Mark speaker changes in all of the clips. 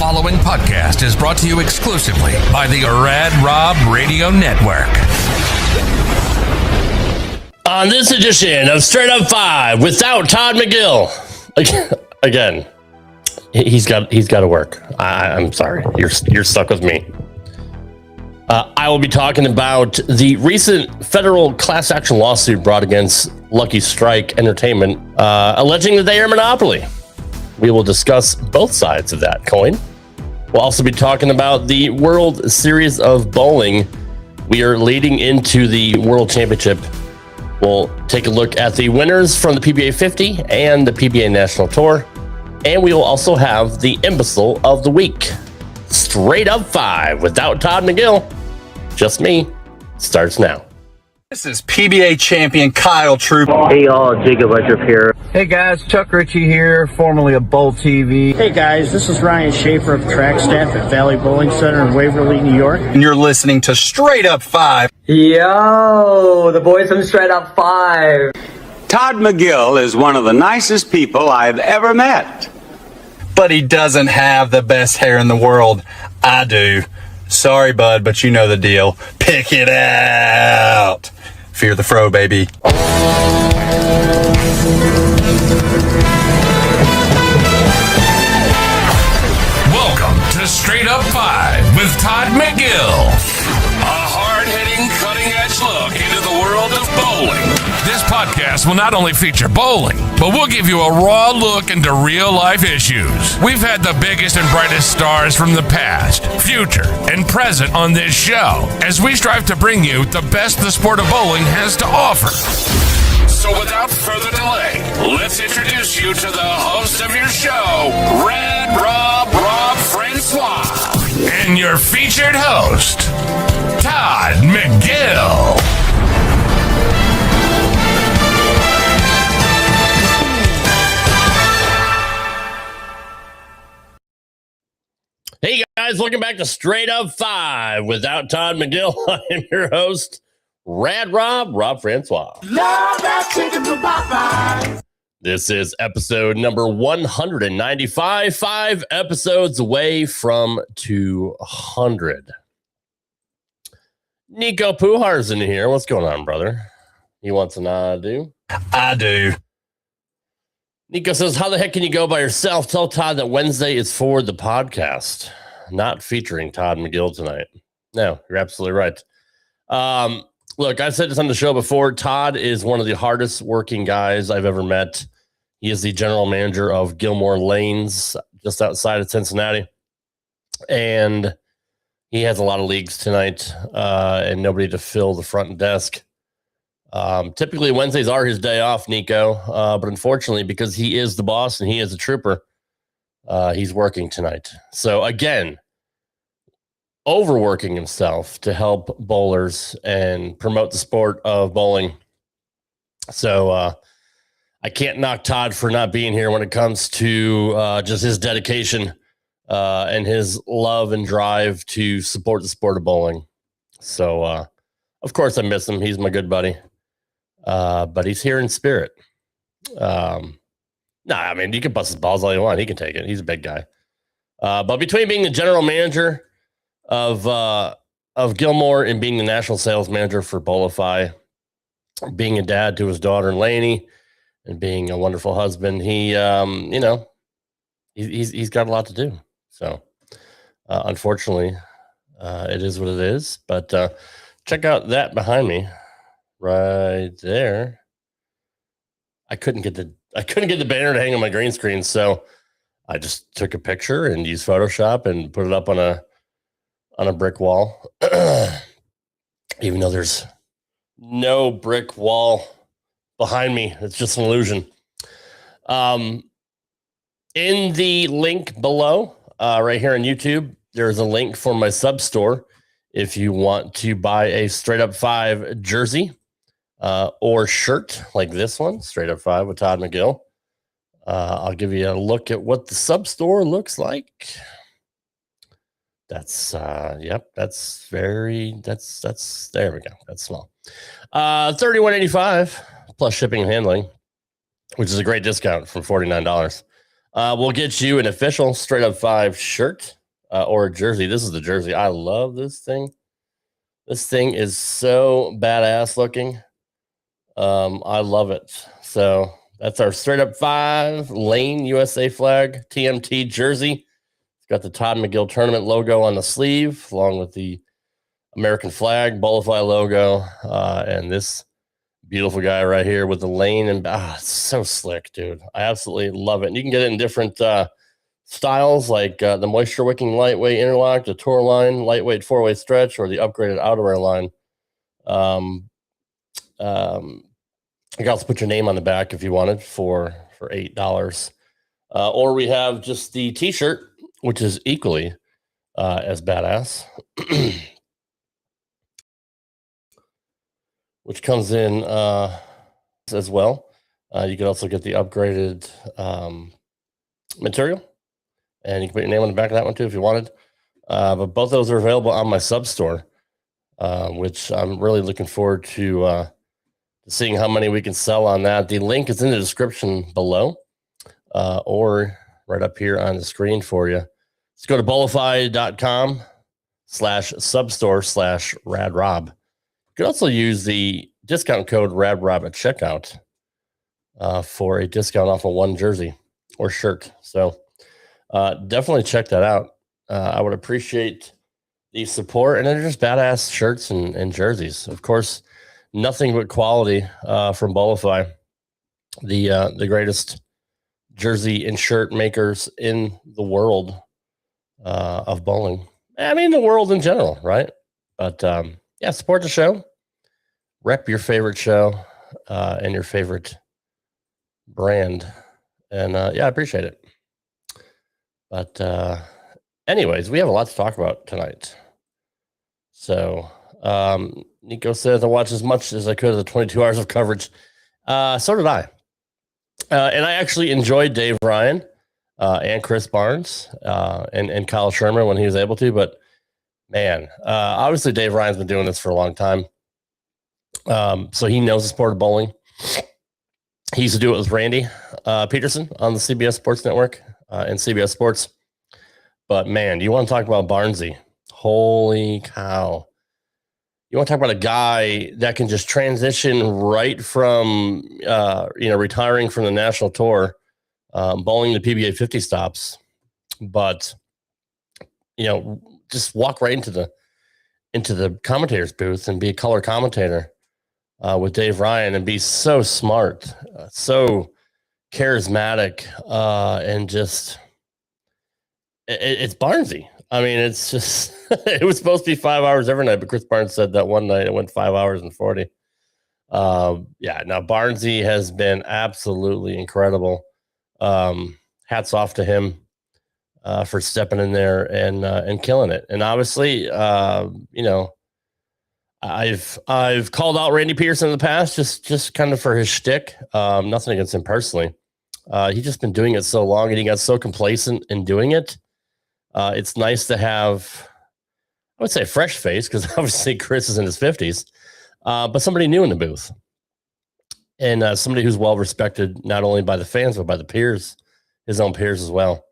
Speaker 1: following podcast is brought to you exclusively by the Rad Rob Radio Network.
Speaker 2: On this edition of Straight Up 5 without Todd McGill. Again, he's got to work. I'm sorry. You're stuck with me. I will be talking about the recent federal class action lawsuit brought against Lucky Strike Entertainment, alleging that they are a monopoly. We will discuss both sides of that coin. We'll also be talking about the World Series of Bowling. We are leading into the World Championship. We'll take a look at the winners from the PBA50 and the PBA National Tour. And we will also have the Imbecile of the Week. Straight Up 5 without Todd McGill. Just me. Starts now.
Speaker 3: This is PBA champion Kyle Troop.
Speaker 4: Hey y'all, Jacob Ledrup here.
Speaker 5: Hey guys, Chuck Ritchie here, formerly of Bowl TV.
Speaker 6: Hey guys, this is Ryan Schaefer of track staff at Valley Bowling Center in Waverly, New York.
Speaker 3: And you're listening to Straight Up 5.
Speaker 7: Yo, the boys from Straight Up 5.
Speaker 8: Todd McGill is one of the nicest people I've ever met.
Speaker 3: But he doesn't have the best hair in the world. I do. Sorry, bud, but you know the deal. Pick it out. Fear the fro, baby.
Speaker 1: Welcome to Straight Up 5 with Todd McGill. A hard-hitting, cutting-edge look into the world of bowling. This podcast will not only feature bowling, but we'll give you a raw look into real-life issues. We've had the biggest and brightest stars from the past, future, and present on this show, as we strive to bring you the best the sport of bowling has to offer. So without further delay, let's introduce you to the host of your show, Rad Rob Francois, and your featured host, Todd McGill.
Speaker 2: Hey guys, welcome back to Straight Up 5 without Todd McGill. I am your host, Rad Rob Francois.
Speaker 9: Love that chicken from Popeyes.
Speaker 2: This is episode number 195, 5 episodes away from 200. Nico Pujar's in here. What's going on, brother? You want to I do?
Speaker 3: I do.
Speaker 2: Nico says, how the heck can you go by yourself? Tell Todd that Wednesday is for the podcast, not featuring Todd McGill tonight. No, you're absolutely right. Look, I've said this on the show before. Todd is one of the hardest working guys I've ever met. He is the general manager of Gilmore Lanes, just outside of Cincinnati. And he has a lot of leagues tonight and nobody to fill the front desk. Typically Wednesdays are his day off, Nico, but unfortunately, because he is the boss and he is a trooper, he's working tonight. So again, overworking himself to help bowlers and promote the sport of bowling. So I can't knock Todd for not being here when it comes to just his dedication and his love and drive to support the sport of bowling. So of course I miss him. He's my good buddy. But he's here in spirit. I mean, you can bust his balls all you want. He can take it. He's a big guy. But between being the general manager of Gilmore and being the national sales manager for Bowlify, being a dad to his daughter Lainey, and being a wonderful husband, he's got a lot to do. So, unfortunately, it is what it is. But check out that behind me. Right there. I couldn't get the banner to hang on my green screen, so I just took a picture and used Photoshop and put it up on a brick wall. Even though there's no brick wall behind me, it's just an illusion. In the link below, right here on YouTube, there's a link for my sub store if you want to buy a Straight Up 5 jersey. Or shirt like this one, Straight Up 5 with Todd McGill. I'll give you a look at what the sub store looks like. That's there we go. That's small. $31.85 plus shipping and handling, which is a great discount from $49. We'll get you an official Straight Up 5 shirt or a jersey. This is the jersey. I love this thing. This thing is so badass looking. I love it. So that's our Straight Up 5 Lane USA flag TMT jersey. It's got the Todd McGill tournament logo on the sleeve, along with the American flag, Bowlero logo, and this beautiful guy right here with the lane. And it's so slick, dude. I absolutely love it. And you can get it in different styles, like the moisture wicking lightweight interlock, the tour line lightweight 4-way stretch, or the upgraded outerwear line. You can also put your name on the back if you wanted for $8. Or we have just the t-shirt, which is equally as badass, which comes in as well. You can also get the upgraded material, and you can put your name on the back of that one too if you wanted. But both those are available on my sub store, which I'm really looking forward to seeing how many we can sell on that. The link is in the description below, or right up here on the screen for you. Let's go to bowlify.com/substore/radrob. You can also use the discount code RADROB at checkout for a discount off of one jersey or shirt. So definitely check that out. I would appreciate the support, and they're just badass shirts and jerseys. Of course, nothing but quality from Bowlify, the greatest jersey and shirt makers in the world of bowling. I mean, the world in general, right? But yeah, support the show. Rep your favorite show and your favorite brand. And yeah, I appreciate it. But anyways, we have a lot to talk about tonight. So Nico says, I watched as much as I could of the 22 hours of coverage. So did I. And I actually enjoyed Dave Ryan and Chris Barnes and Kyle Shermer when he was able to. But man, obviously Dave Ryan's been doing this for a long time. So he knows the sport of bowling. He used to do it with Randy Peterson on the CBS Sports Network and CBS Sports. But man, you want to talk about Barnesy? Holy cow. You want to talk about a guy that can just transition right from, retiring from the national tour, bowling the PBA50 stops, but, just walk right into the commentator's booth and be a color commentator with Dave Ryan and be so smart, so charismatic, and just, it's Barnesy. I mean, it's just, it was supposed to be 5 hours every night, but Chris Barnes said that one night it went 5 hours and 40. Now Barnesy has been absolutely incredible. Hats off to him for stepping in there and killing it. And obviously, I've called out Randy Peterson in the past, just kind of for his shtick. Nothing against him personally. He's just been doing it so long, and he got so complacent in doing it. It's nice to have, I would say, a fresh face, because obviously Chris is in his 50s, but somebody new in the booth, and somebody who's well respected not only by the fans but by the peers, his own peers as well.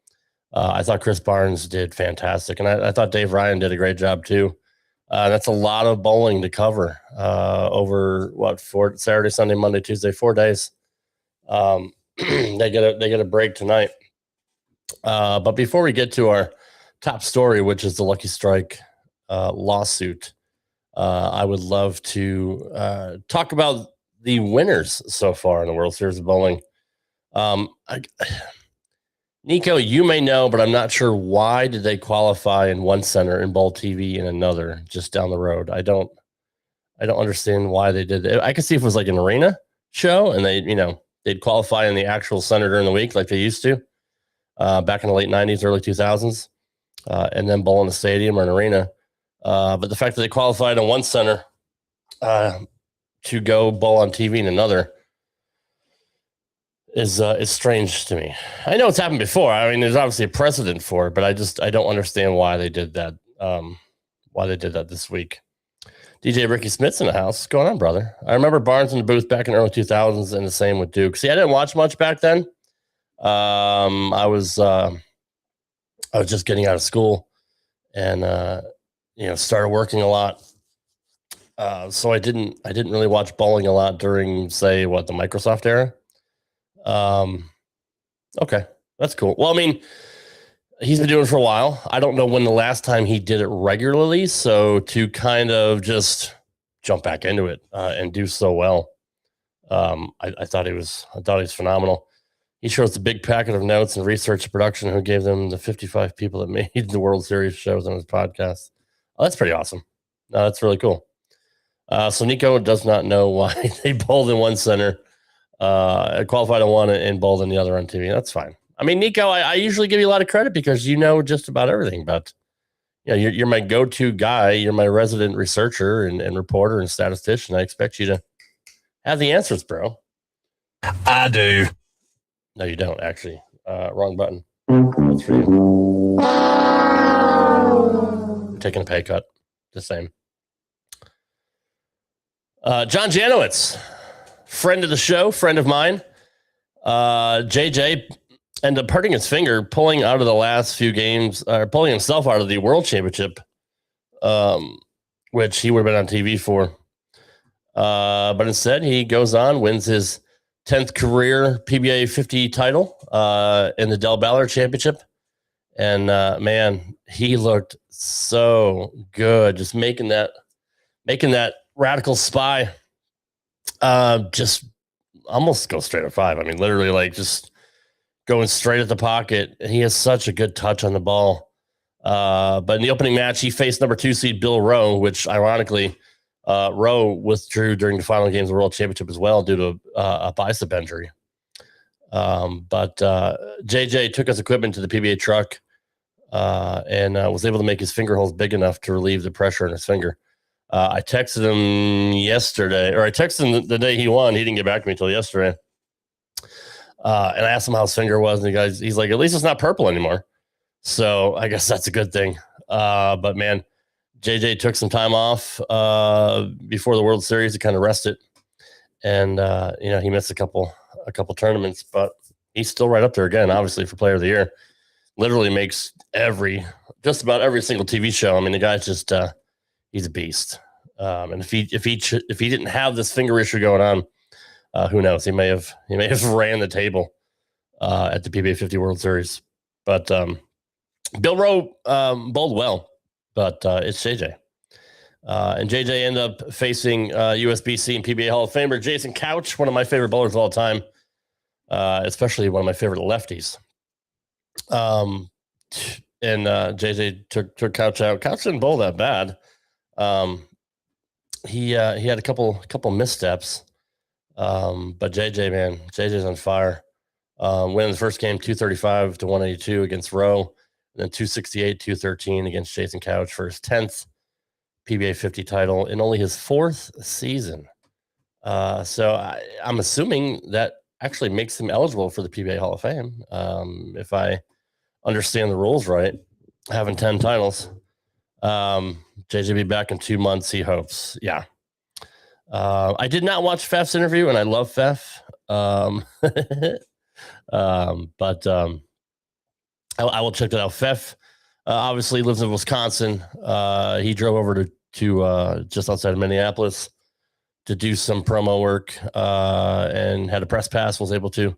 Speaker 2: I thought Chris Barnes did fantastic, and I thought Dave Ryan did a great job too. That's a lot of bowling to cover over Saturday, Sunday, Monday, Tuesday, 4 days. They get a break tonight. But before we get to our top story, which is the Lucky Strike lawsuit, I would love to talk about the winners so far in the World Series of Bowling. Nico, you may know, but I'm not sure, why did they qualify in one center in Bowl TV and another just down the road? I don't understand why they did it. I could see if it was like an arena show and they'd qualify in the actual center during the week like they used to back in the late 90s, early 2000s, and then bowl in the stadium or an arena. But the fact that they qualified in one center to go bowl on TV in another is strange to me. I know it's happened before. I mean, there's obviously a precedent for it, but I don't understand why they did that. Why they did that this week. DJ Ricky Smith's in the house. What's going on, brother? I remember Barnes in the booth back in the early 2000s, and the same with Duke. See, I didn't watch much back then. I was just getting out of school and started working a lot. So I didn't really watch bowling a lot during, say, the Microsoft era. Okay, that's cool. Well, I mean, he's been doing it for a while. I don't know when the last time he did it regularly. So to kind of just jump back into it and do so well, I thought he was phenomenal. He shows a big packet of notes and research production who gave them the 55 people that made the World Series shows on his podcast. Oh, that's pretty awesome. No, that's really cool. So Nico does not know why they bowled in one center, qualified on one and bowled in the other on TV. That's fine. I mean, Nico, I usually give you a lot of credit because you know just about everything. But you're my go-to guy. You're my resident researcher and reporter and statistician. I expect you to have the answers, bro.
Speaker 3: I do.
Speaker 2: No, you don't, actually. Wrong button. That's for you. You're taking a pay cut. The same. John Janowitz, friend of the show, friend of mine. JJ ended up hurting his finger, pulling out of the last few games, or pulling himself out of the World Championship, which he would have been on TV for. But instead, he goes on, wins his 10th career PBA 50 title in the Del Ballard Championship. And man, he looked so good, just making that radical spy. Just almost go straight at 5. I mean, literally, just going straight at the pocket. He has such a good touch on the ball. But in the opening match, he faced number 2 seed Bill Rowe, which ironically, Rowe withdrew during the final games of the World Championship as well due to a bicep injury. But JJ took his equipment to the PBA truck and was able to make his finger holes big enough to relieve the pressure on his finger. I texted him yesterday, or I texted him the day he won. He didn't get back to me until yesterday. And I asked him how his finger was, and he's like, at least it's not purple anymore. So I guess that's a good thing. But man, JJ took some time off before the World Series to kind of rest it. And, he missed a couple tournaments, but he's still right up there again, obviously, for Player of the Year. Literally makes just about every single TV show. I mean, the guy's just, he's a beast. And if he didn't have this finger issue going on, who knows? He may have ran the table at the PBA 50 World Series. But Bill Rowe bowled well, but it's JJ. And JJ ended up facing USBC and PBA Hall of Famer Jason Couch, one of my favorite bowlers of all time, especially one of my favorite lefties. And JJ took Couch out. Couch didn't bowl that bad. He had a couple missteps. But JJ's on fire. Winning the first game 235 to 182 against Rowe, and then 268, 213 against Jason Couch for his 10th PBA 50 title in only his 4th season. So I'm assuming that actually makes him eligible for the PBA Hall of Fame. If I understand the rules right, having 10 titles. JJ be back in 2 months, he hopes. Yeah. I did not watch Fef's interview, and I love Fef. But I will check that out. Fef obviously lives in Wisconsin. He drove over to just outside of Minneapolis to do some promo work and had a press pass, was able to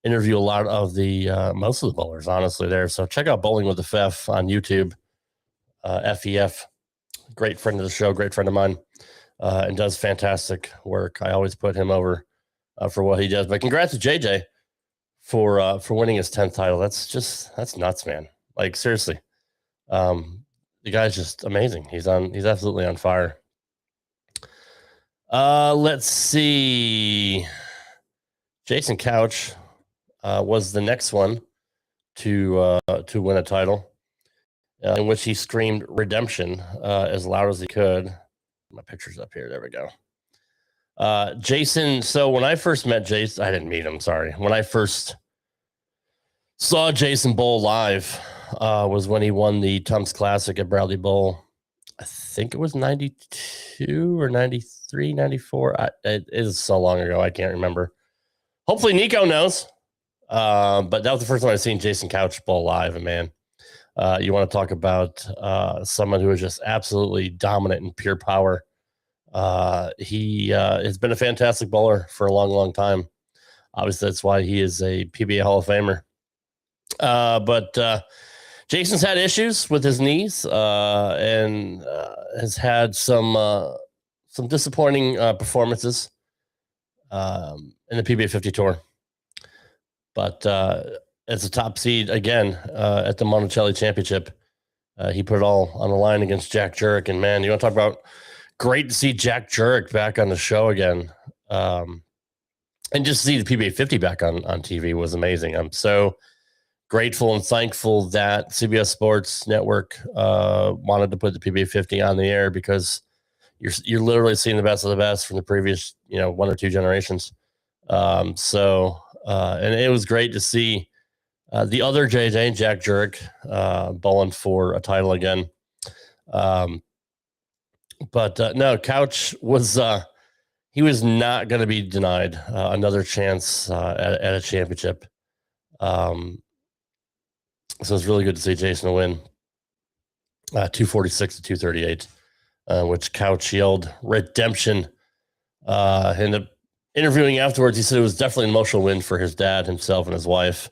Speaker 2: interview a lot of the most of the bowlers, honestly, there. So check out Bowling with the Fef on YouTube. FEF, great friend of the show, great friend of mine, and does fantastic work. I always put him over for what he does. But congrats to JJ for winning his 10th title. That's nuts, man. Like, seriously. The guy's just amazing. He's absolutely on fire. Let's see. Jason Couch was the next one to win a title, in which he screamed redemption as loud as he could. My picture's up here. There we go. Jason. So when I first met Jason, I didn't meet him. Sorry. When I first saw Jason bowl live, was when he won the Tums Classic at Bradley Bowl. I think it was 92 or 93, 94. It is so long ago. I can't remember. Hopefully Nico knows. But that was the first time I've seen Jason Couch bowl live. And man, you want to talk about someone who is just absolutely dominant in pure power. He has been a fantastic bowler for a long, long time. Obviously, that's why he is a PBA Hall of Famer. But Jason's had issues with his knees and has had some disappointing performances in the PBA50 tour. But as a top seed again at the Monticello Championship, he put it all on the line against Jack Jurek. And man, you want to talk about great to see Jack Jurek back on the show again. And just to see the PBA50 back on TV was amazing. I'm so grateful and thankful that CBS Sports Network wanted to put the PBA50 on the air, because you're literally seeing the best of the best from the previous, one or two generations. And it was great to see the other JJ, Jack Jurek, bowling for a title again. But no, Couch was he was not going to be denied another chance at a championship. So it's really good to see Jason win 246 to 238, which Couch yelled redemption. In the interviewing afterwards, he said it was definitely an emotional win for his dad, himself, and his wife.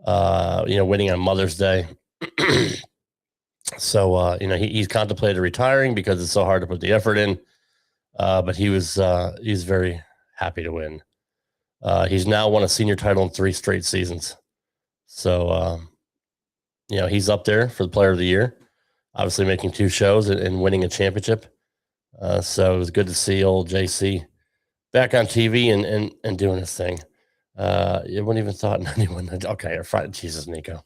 Speaker 2: Winning on Mother's Day. So he's contemplated retiring because it's so hard to put the effort in. But he's very happy to win. He's now won a senior title in 3 straight seasons. So, he's up there for the Player of the Year, obviously making 2 shows and winning a championship. So it was good to see old JC back on TV and doing his thing. You wouldn't even thought anyone. Okay, you're fired. Jesus, Nico,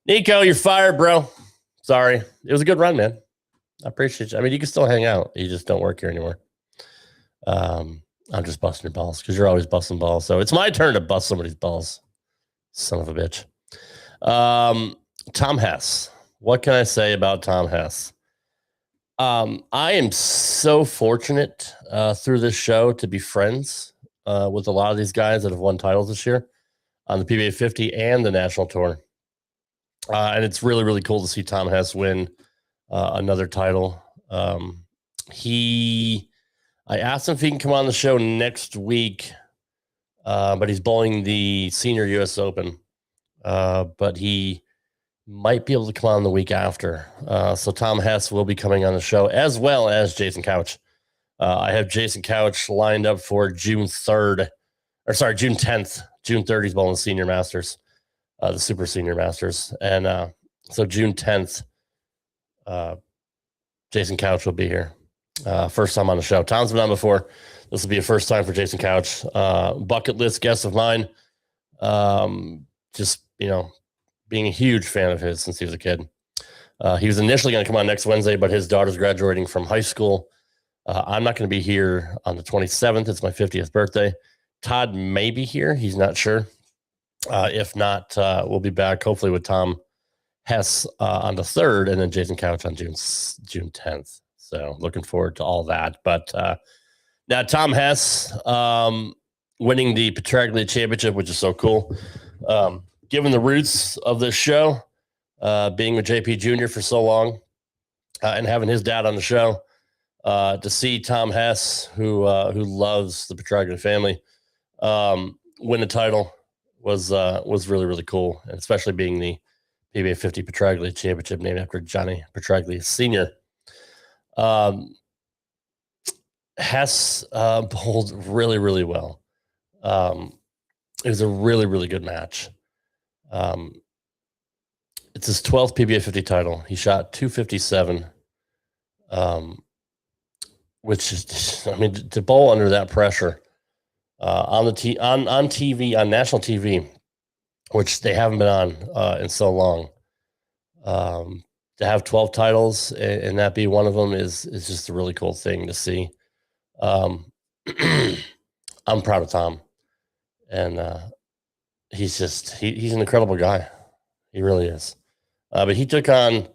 Speaker 2: you're fired, bro. Sorry. It was a good run, man. I appreciate you. I mean, you can still hang out. You just don't work here anymore. I'm just busting your balls because you're always busting balls. So it's my turn to bust somebody's balls. Son of a bitch. Tom Hess. What can I say about Tom Hess? I am so fortunate through this show to be friends with a lot of these guys that have won titles this year on the PBA50 and the national tour. And it's really, really cool to see Tom Hess win another title. I asked him if he can come on the show next week, but he's bowling the senior US Open. But he might be able to come on the week after. So Tom Hess will be coming on the show, as well as Jason Couch. I have Jason Couch lined up for June 10th. June 3rd, he's bowling the Senior Masters, the Super Senior Masters. And so June 10th, Jason Couch will be here. First time on the show. Tom's been on before. This will be a first time for Jason Couch. Bucket list guest of mine. Just, being a huge fan of his since he was a kid. He was initially going to come on next Wednesday, but his daughter's graduating from high school. I'm not going to be here on the 27th. It's my 50th birthday. Todd may be here. He's not sure. If not, we'll be back hopefully with Tom Hess on the 3rd, and then Jason Couch on June 10th. So looking forward to all that. But now Tom Hess winning the Petraglia Championship, which is so cool. Given the roots of this show, being with JP Jr. for so long, and having his dad on the show, to see Tom Hess, who loves the Petraglia family, win the title was really, really cool, and especially being the PBA50 Petraglia Championship named after Johnny Petraglia Sr. Hess bowled really, really well. It was a really, really good match. It's his 12th PBA50 title. He shot 257, which is, to bowl under that pressure on TV, on national TV, which they haven't been on in so long. To have 12 titles and that be one of them is just a really cool thing to see. I'm proud of Tom, and he's an incredible guy. He really is. But he took on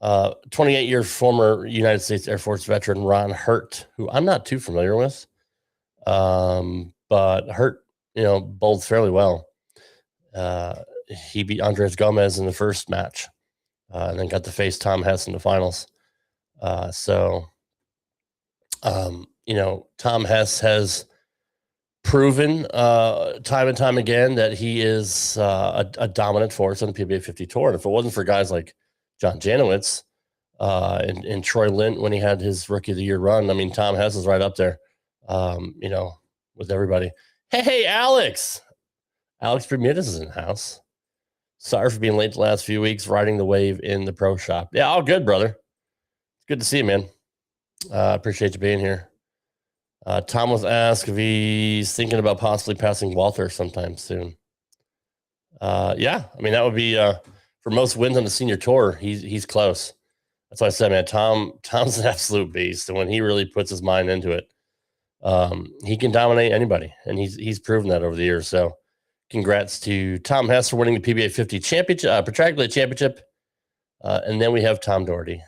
Speaker 2: 28-year former United States Air Force veteran Ron Hurt, who I'm not too familiar with. But Hurt, bowled fairly well. he beat Andres Gomez in the first match, and then got to face Tom Hess in the finals. Tom Hess has proven time and time again that he is a dominant force on the PBA 50 tour. And if it wasn't for guys like John Janowitz and Troy Lint when he had his Rookie of the Year run, I mean, Tom Hess is right up there, with everybody. Hey, Alex! Alex Bermudez is in the house. Sorry for being late the last few weeks, riding the wave in the pro shop. Yeah, all good, brother. It's good to see you, man. Appreciate you being here. Tom was asked if he's thinking about possibly passing Walter sometime soon. Yeah, I mean, that would be for most wins on the senior tour. He's close. That's why I said, man, Tom's an absolute beast, and when he really puts his mind into it, he can dominate anybody, and he's proven that over the years. So, congrats to Tom Hess for winning the PBA 50 championship, Petraglia championship, and then we have Tom Doherty.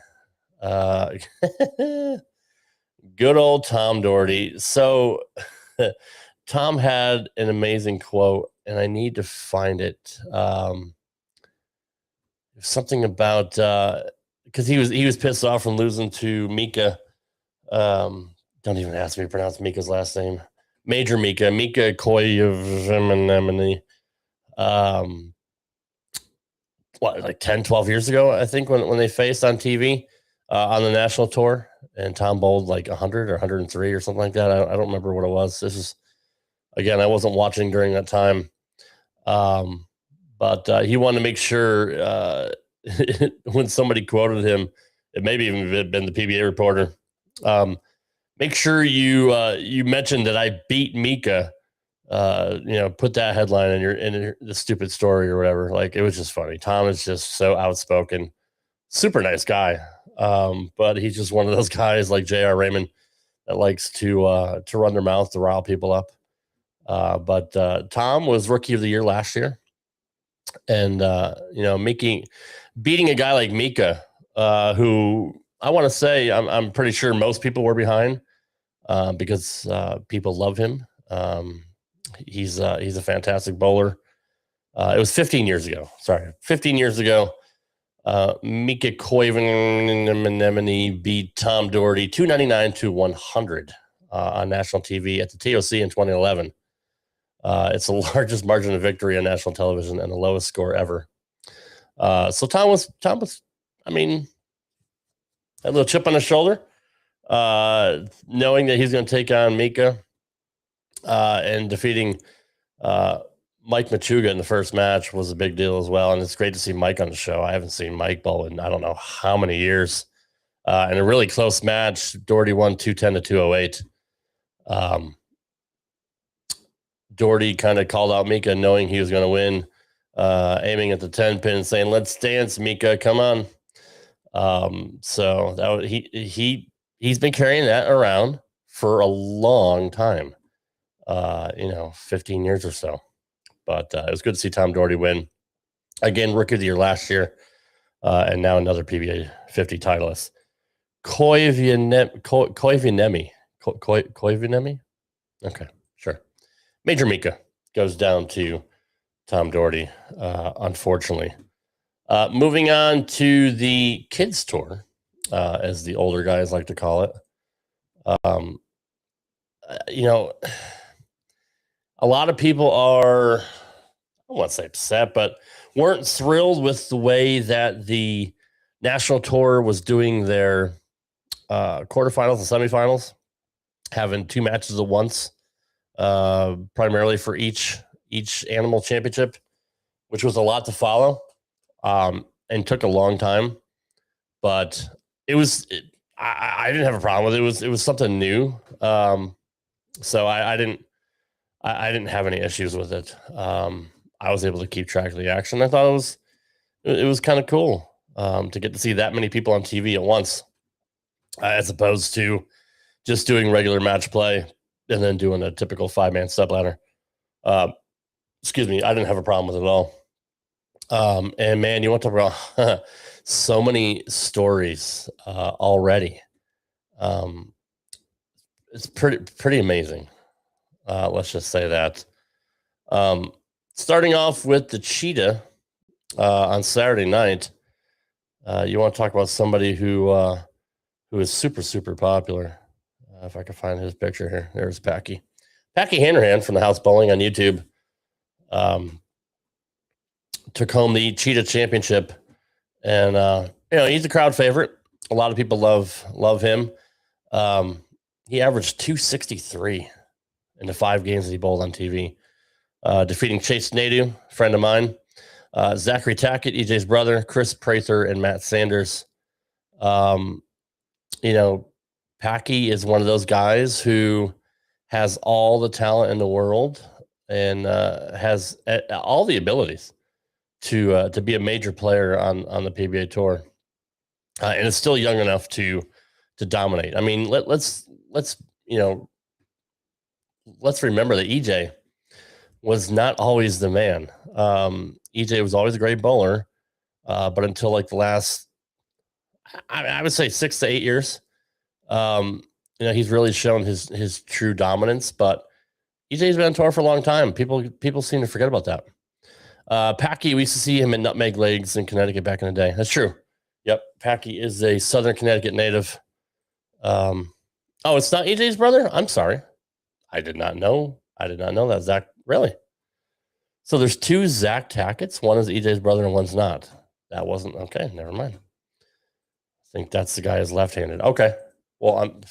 Speaker 2: Good old Tom Doherty. So Tom had an amazing quote, and I need to find it. Something about because he was pissed off from losing to Mika. Don't even ask me to pronounce Mika's last name. Major Mika Koivuniemen. Like 10, 12 years ago, I think, when they faced on TV on the national tour, and Tom bowled like 100 or 103 or something like that. I don't remember what it was. This is, again, I wasn't watching during that time. But he wanted to make sure when somebody quoted him, it maybe even been the PBA reporter, make sure you mentioned that I beat Mika. Put that headline in the stupid story or whatever. Like, it was just funny. Tom is just so outspoken, super nice guy. But he's just one of those guys like J.R. Raymond that likes to run their mouth to rile people up. But Tom was Rookie of the Year last year, and beating a guy like Mika, who I want to say I'm pretty sure most people were behind, because people love him. He's a fantastic bowler. It was 15 years ago. Sorry, 15 years ago. Mika Koivuniemen beat Tom Doherty 299-100 on national TV at the TOC in 2011. It's the largest margin of victory on national television and the lowest score ever. So Tom was, I mean, a little chip on his shoulder, knowing that he's going to take on Mika, and defeating Mike Machuga in the first match was a big deal as well. And it's great to see Mike on the show. I haven't seen Mike bowl in I don't know how many years. In a really close match, Doherty won 210-208. Doherty kind of called out Mika knowing he was going to win, aiming at the 10 pin and saying, "Let's dance, Mika, come on." So that was, he's been carrying that around for a long time, 15 years or so. But it was good to see Tom Doherty win. Again, Rookie of the Year last year, and now another PBA 50 titleist. Koivuniemen. Okay, sure. Major Mika goes down to Tom Doherty, unfortunately. Moving on to the kids tour, as the older guys like to call it. A lot of people are, I don't want to say upset, but weren't thrilled with the way that the national tour was doing their quarterfinals and semifinals, having two matches at once, primarily for each animal championship, which was a lot to follow, and took a long time. But I didn't have a problem with it. It was something new, so I didn't have any issues with it. I was able to keep track of the action. I thought it was kind of cool to get to see that many people on TV at once, as opposed to just doing regular match play and then doing a typical 5-man step ladder. Excuse me, I didn't have a problem with it at all. And man, you want to talk about so many stories already. It's pretty amazing. Let's just say that. Starting off with the cheetah on Saturday night. You want to talk about somebody who is super, super popular. If I can find his picture here. There's Packy. Packy Hanrahan from the House Bowling on YouTube took home the Cheetah Championship. And, he's a crowd favorite. A lot of people love him. He averaged 263 in the 5 games that he bowled on TV, defeating Chase Nadu, friend of mine, Zachary Tackett, EJ's brother, Chris Prather, and Matt Sanders. Packy is one of those guys who has all the talent in the world and has all the abilities to be a major player on the PBA tour, and is still young enough to dominate. I mean, let's remember that EJ was not always the man. EJ was always a great bowler, but until like the last, I would say 6 to 8 years, he's really shown his true dominance. But EJ's been on tour for a long time. People seem to forget about that. Packy, we used to see him in Nutmeg Legs in Connecticut back in the day. That's true. Yep, Packy is a Southern Connecticut native. It's not EJ's brother? I'm sorry. I did not know that. Zach, really? So there's 2 Zach Tacketts. One is EJ's brother and one's not. That wasn't okay. Never mind. I think that's the guy who's left-handed. Okay. Well,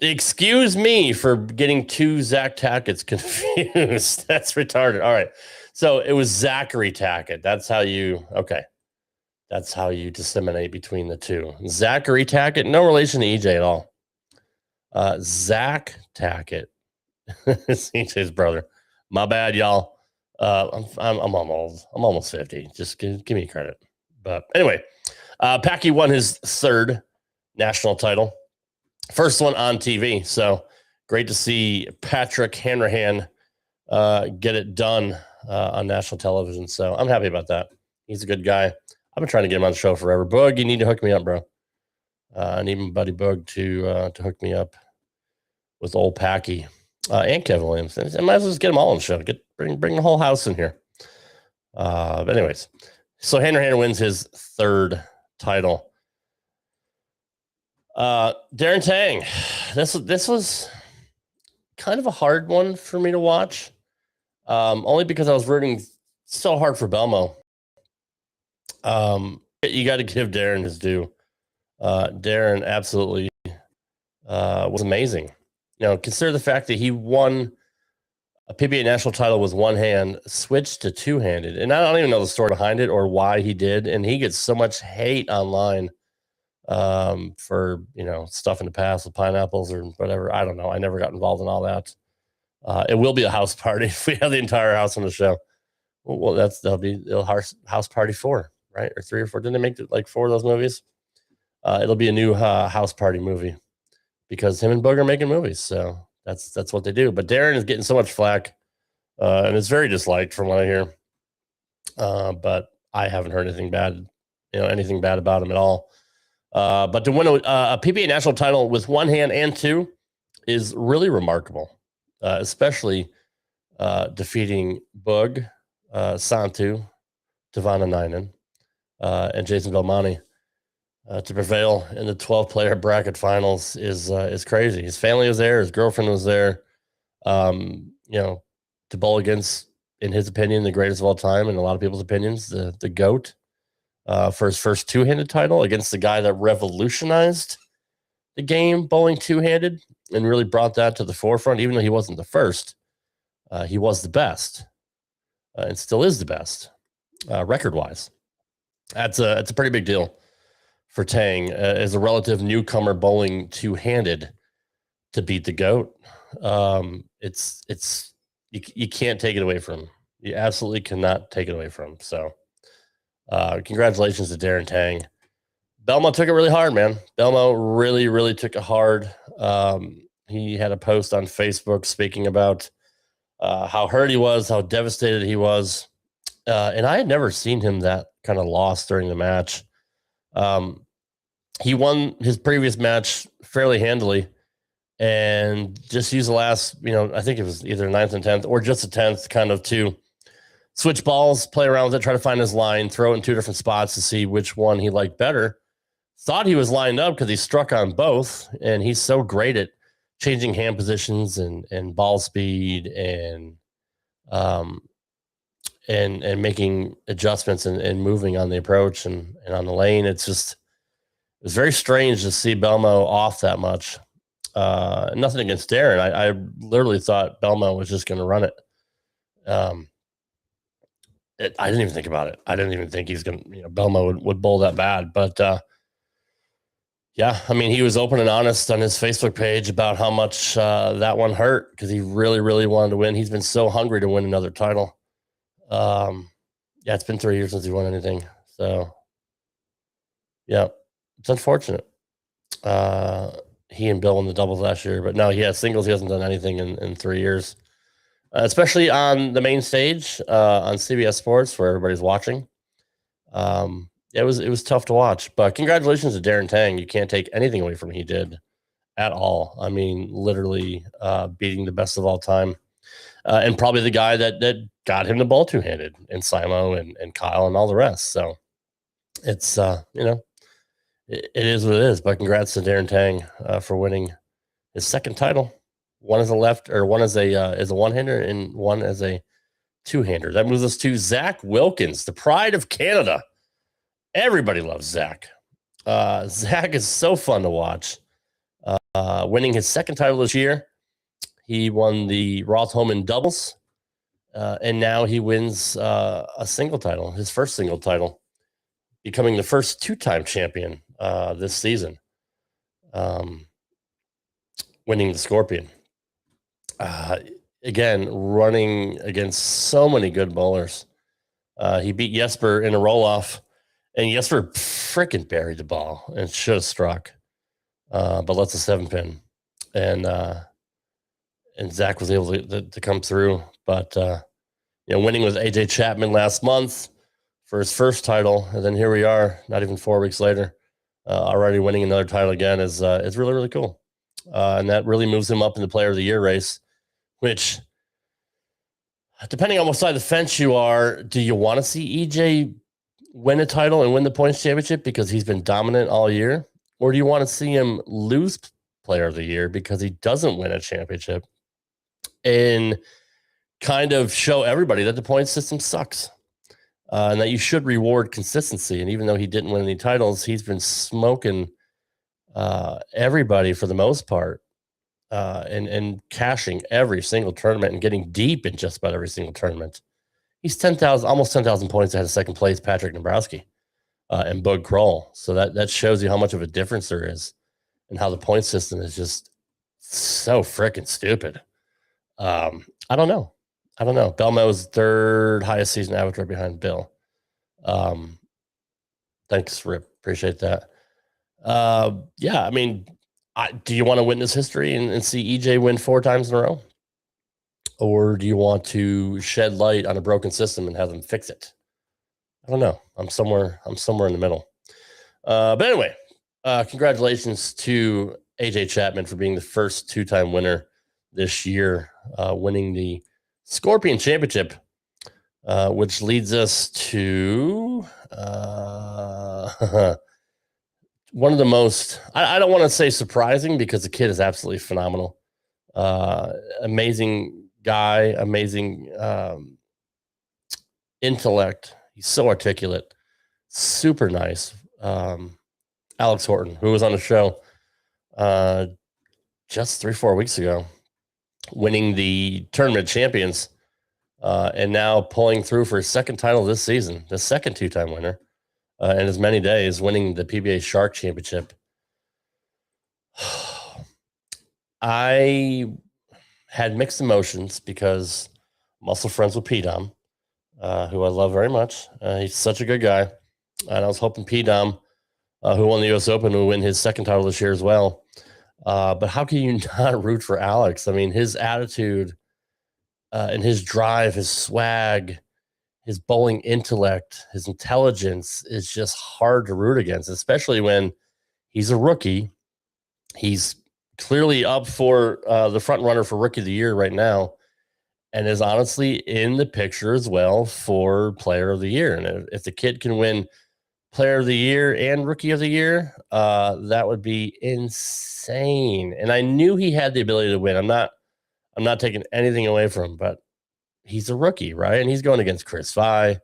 Speaker 2: excuse me for getting 2 Zach Tacketts confused. That's retarded. All right. So it was Zachary Tackett. That's how you disseminate between the 2. Zachary Tackett, no relation to EJ at all. Zach Tackett is EJ's brother. My bad, y'all. I'm almost 50. Just give me credit. But anyway, Packy won his 3rd national title, first one on TV. So great to see Patrick Hanrahan get it done on national television. So I'm happy about that. He's a good guy. I've been trying to get him on the show forever. Boog, you need to hook me up, bro. I need my buddy Boog to hook me up with old Packy and Kevin Williams. I might as well just get them all on the show. Bring the whole house in here. But anyways, so Hanrahan wins his 3rd title. Darren Tang, this was kind of a hard one for me to watch, only because I was rooting so hard for Belmo. You got to give Darren his due. Darren absolutely was amazing. Consider the fact that he won a PBA national title with one hand, switched to 2-handed. And I don't even know the story behind it or why he did. And he gets so much hate online for, stuff in the past with pineapples or whatever. I don't know. I never got involved in all that. It will be a house party if we have the entire house on the show. Well, that'll be house party 4, right? Or 3 or 4. Didn't they make like 4 of those movies? It'll be a new house party movie because him and Boog are making movies. So that's what they do. But Darren is getting so much flack and is very disliked from what I hear. But I haven't heard anything bad about him at all. But to win a PBA national title with one hand and 2 is really remarkable, especially defeating Boog, Santu, Tavana Ninen, and Jason Belmonte. To prevail in the 12-player bracket finals is crazy. His family was there. His girlfriend was there. To bowl against, in his opinion, the greatest of all time, in a lot of people's opinions, the GOAT, for his first 2-handed title against the guy that revolutionized the game, bowling 2-handed, and really brought that to the forefront. Even though he wasn't the first, he was the best, and still is the best, record-wise. That's a pretty big deal for Tang as a relative newcomer bowling 2-handed to beat the GOAT. You can't take it away from him. You absolutely cannot take it away from him. So congratulations to Darren Tang. Belmo took it really hard, man. Belmo really, really took it hard. He had a post on Facebook speaking about how hurt he was, how devastated he was. And I had never seen him that kind of lost during the match. He won his previous match fairly handily, and just use the last, I think it was either 9th and 10th or just the 10th kind of to switch balls, play around with it, try to find his line, throw it in 2 different spots to see which one he liked better. Thought he was lined up because he struck on both, and he's so great at changing hand positions and ball speed and making adjustments and moving on the approach and on the lane. It was very strange to see Belmo off that much. Nothing against Darren. I literally thought Belmo was just going to run it. I didn't even think about it. I didn't even think he's going to, Belmo would bowl that bad. But yeah, I mean, he was open and honest on his Facebook page about how much that one hurt because he really, really wanted to win. He's been so hungry to win another title. Yeah, it's been 3 years since he won anything. So, yeah, it's unfortunate. He and Bill won the doubles last year, but no, singles. He hasn't done anything in 3 years, especially on the main stage on CBS Sports where everybody's watching. It was tough to watch, but congratulations to Darren Tang. You can't take anything away from what he did at all. I mean, literally beating the best of all time, and probably the guy that got him the ball two-handed, and Simo and Kyle and all the rest. So it's it is what it is. But congrats to Darren Tang for winning his second title. One as a one as a one-hander and one as a two-hander. That moves us to Zach Wilkins, the pride of Canada. Everybody loves Zach. Zach is so fun to watch. Winning his second title this year. He won the Rotholman doubles, and now he wins a single title, his first single title, becoming the first 2-time champion this season, winning the Scorpion. Again, running against so many good bowlers. He beat Jesper in a roll-off, and Jesper freaking buried the ball and should have struck, but lets a 7-pin. And Zach was able to come through. But, winning with AJ Chapman last month for his first title. And then here we are, not even 4 weeks later, already winning another title again is really, really cool. And that really moves him up in the Player of the Year race, which, depending on what side of the fence you are, do you want to see EJ win a title and win the points championship because he's been dominant all year? Or do you want to see him lose Player of the Year because he doesn't win a championship and kind of show everybody that the point system sucks and that you should reward consistency? And even though he didn't win any titles, he's been smoking everybody for the most part and cashing every single tournament and getting deep in just about every single tournament. He's almost 10,000 points ahead of second place Patrick Nabrowski and Bud Kroll. So that shows you how much of a difference there is and how the point system is just so freaking stupid. I don't know. Belmo's third highest season average right behind Bill. Thanks, Rip. Appreciate that. Yeah, I mean, do you want to witness history and see EJ win 4 times in a row? Or do you want to shed light on a broken system and have them fix it? I don't know. I'm somewhere in the middle. But anyway, congratulations to AJ Chapman for being the first 2-time winner this year, winning the Scorpion Championship, which leads us to one of the most, I don't want to say surprising because the kid is absolutely phenomenal. Amazing guy, amazing intellect. He's so articulate, super nice. Alex Horton, who was on the show just 3-4 weeks ago, winning the tournament champions, and now pulling through for his second title this season, the second 2-time winner, in as many days, winning the PBA Shark Championship. I had mixed emotions because I'm also friends with P-Dom, who I love very much. He's such a good guy. And I was hoping P-Dom, who won the US Open, will win his second title this year as well. But how can you not root for Alex? I mean, his attitude and his drive, his swag, his bowling intellect, his intelligence is just hard to root against, especially when he's a rookie. He's clearly up for the front runner for Rookie of the Year right now, and is honestly in the picture as well for Player of the Year. And if the kid can win Player of the Year and Rookie of the Year, that would be insane. And I knew he had the ability to win. I'm not taking anything away from him, but he's a rookie, right? And he's going against Chris Vi,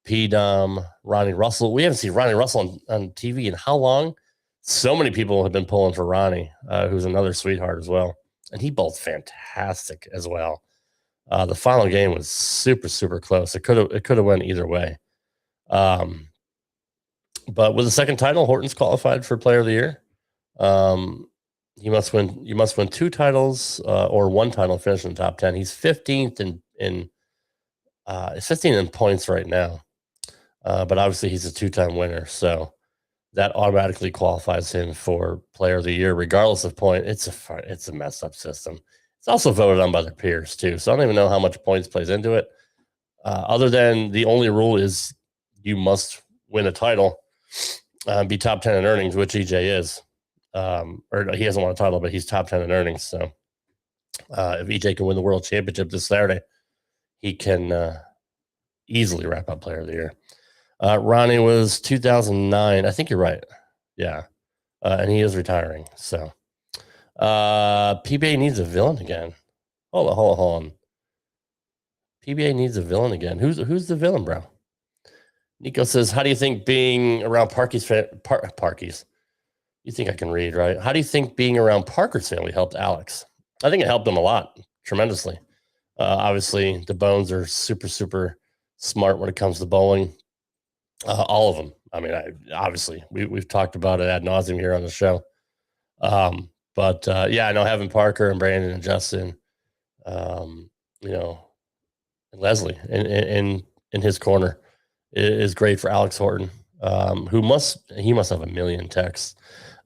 Speaker 2: P-Dom, Ronnie Russell. We haven't seen Ronnie Russell on TV in how long? So many people have been pulling for Ronnie, who's another sweetheart as well. And he bowled fantastic as well. The final game was super, super close. It could have went either way. But with the second title, Horton's qualified for Player of the Year. You must win 2 titles or 1 title and finish in the top 10. He's 15th in 15 in points right now. But obviously he's a 2-time winner, so that automatically qualifies him for Player of the Year, regardless of point. It's a messed up system. It's also voted on by their peers too, so I don't even know how much points plays into it. Other than the only rule is you must win a title, be top 10 in earnings, which EJ is. Or he hasn't won a title, but he's top 10 in earnings. So if EJ can win the World Championship this Saturday, he can easily wrap up Player of the Year. Ronnie was 2009. I think you're right. Yeah. And he is retiring. So PBA needs a villain again. Hold on. PBA needs a villain again. Who's the villain, bro? Nico says, how do you think being around Parky's? You think I can read, right? How do you think being around Parker's family helped Alex? I think it helped him a lot, tremendously. Obviously, the Bones are super, super smart when it comes to bowling. All of them. I mean, obviously, we've talked about it ad nauseum here on the show. But yeah, I know having Parker and Brandon and Justin, and Leslie in his corner is great for Alex Horton, who must have a million texts.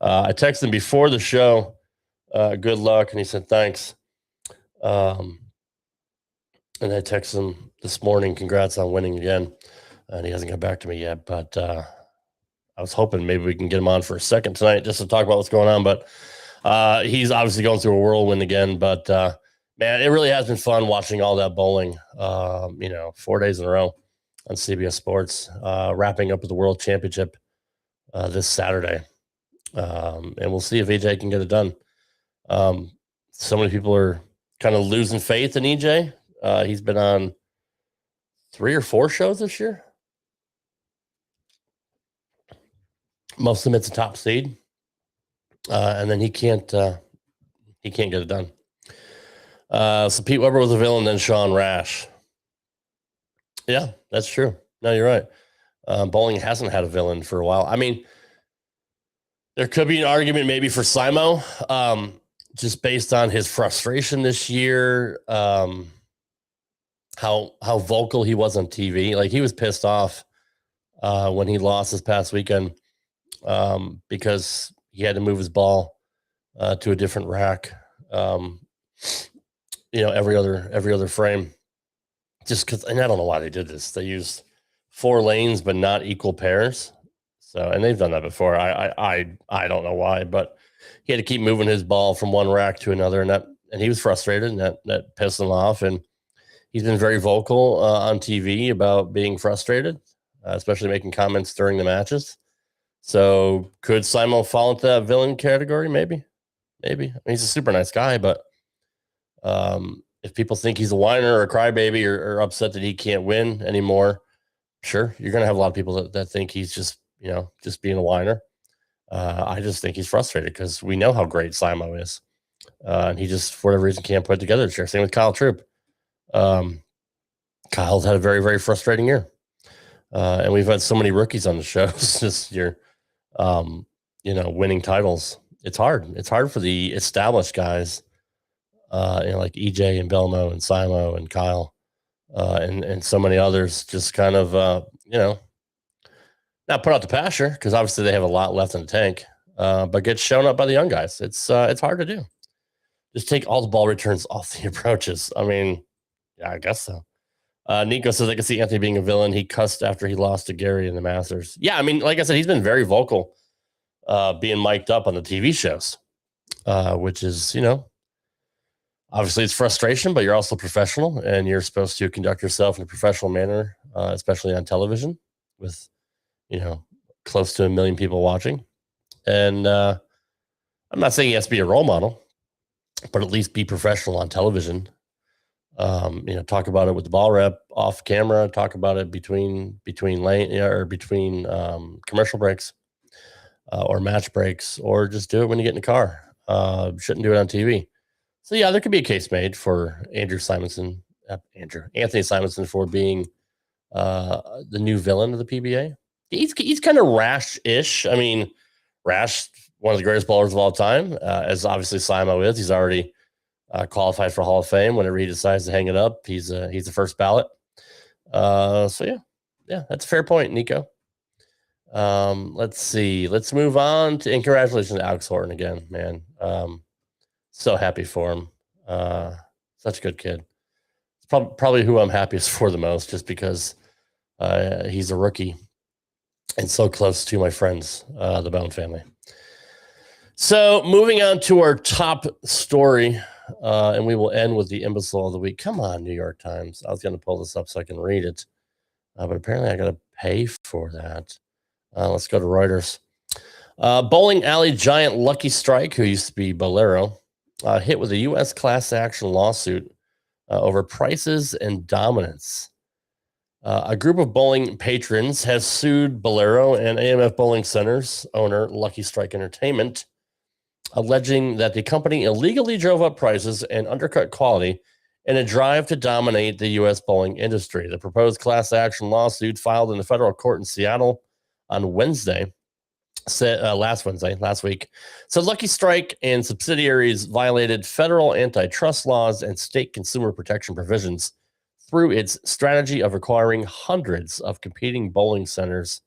Speaker 2: I texted him before the show, good luck, and he said thanks. And I texted him this morning, congrats on winning again. And he hasn't got back to me yet, but I was hoping maybe we can get him on for a second tonight just to talk about what's going on. But he's obviously going through a whirlwind again. But man, it really has been fun watching all that bowling. 4 days in a row on CBS Sports, wrapping up with the World Championship this Saturday, and we'll see if EJ can get it done. So many people are kind of losing faith in EJ. He's been on 3 or 4 shows this year. Most of them it's a top seed, and then he can't get it done. So Pete Weber was a villain, then Sean Rash. Yeah, that's true. No, you're right. Bowling hasn't had a villain for a while. I mean, there could be an argument maybe for Simo, just based on his frustration this year, how vocal he was on TV. Like, he was pissed off when he lost this past weekend because he had to move his ball to a different rack. Every other frame. Just because, and I don't know why they did this. They used 4 lanes, but not equal pairs. So, and they've done that before. I don't know why, but he had to keep moving his ball from one rack to another, and he was frustrated, and that pissed him off. And he's been very vocal on TV about being frustrated, especially making comments during the matches. So, could Simo fall into that villain category? Maybe. I mean, he's a super nice guy, but if people think he's a whiner or a crybaby or upset that he can't win anymore, sure, you're going to have a lot of people that think he's just being a whiner. I just think he's frustrated because we know how great Simo is. And he just, for whatever reason, can't put it together this year. Same with Kyle Troop. Kyle's had a very, very frustrating year. And we've had so many rookies on the shows this year, winning titles. It's hard. It's hard for the established guys, like EJ and Belmo and Simo and Kyle, and so many others, just kind of, not put out the pasture, because obviously they have a lot left in the tank, but get shown up by the young guys. It's hard to do. Just take all the ball returns off the approaches. I mean, yeah, I guess so. Nico says, I can see Anthony being a villain. He cussed after he lost to Gary in the Masters. Yeah, I mean, like I said, he's been very vocal, being mic'd up on the TV shows. which is, obviously it's frustration, but you're also professional and you're supposed to conduct yourself in a professional manner, especially on television with, close to 1 million people watching. And I'm not saying he has to be a role model, but at least be professional on television. Talk about it with the ball rep off camera, talk about it between lane or between commercial breaks or match breaks, or just do it when you get in the car. Shouldn't do it on TV. So yeah, there could be a case made for Anthony Simonson for being the new villain of the PBA. He's kind of rash-ish. I mean, rash, one of the greatest bowlers of all time, as obviously Simo is. He's already qualified for Hall of Fame. Whenever he decides to hang it up, he's the first ballot. So yeah, that's a fair point, Nico. Let's see. Let's move on to, and congratulations to Alex Horton again, man. So happy for him. Such a good kid. It's probably who I'm happiest for the most, just because he's a rookie and so close to my friends, the Bone family. So moving on to our top story, and we will end with the Imbecile of the Week. Come on, New York Times. I was going to pull this up so I can read it, but apparently I got to pay for that. Let's go to Reuters. Bowling alley giant Lucky Strike, who used to be Bowlero, hit with a U.S. class action lawsuit over prices and dominance. A group of bowling patrons has sued Bowlero and AMF Bowling Center's owner, Lucky Strike Entertainment, alleging that the company illegally drove up prices and undercut quality in a drive to dominate the U.S. bowling industry. The proposed class action lawsuit filed in the federal court in Seattle on Wednesday, last week, said Lucky Strike and subsidiaries violated federal antitrust laws and state consumer protection provisions through its strategy of acquiring hundreds of competing bowling centers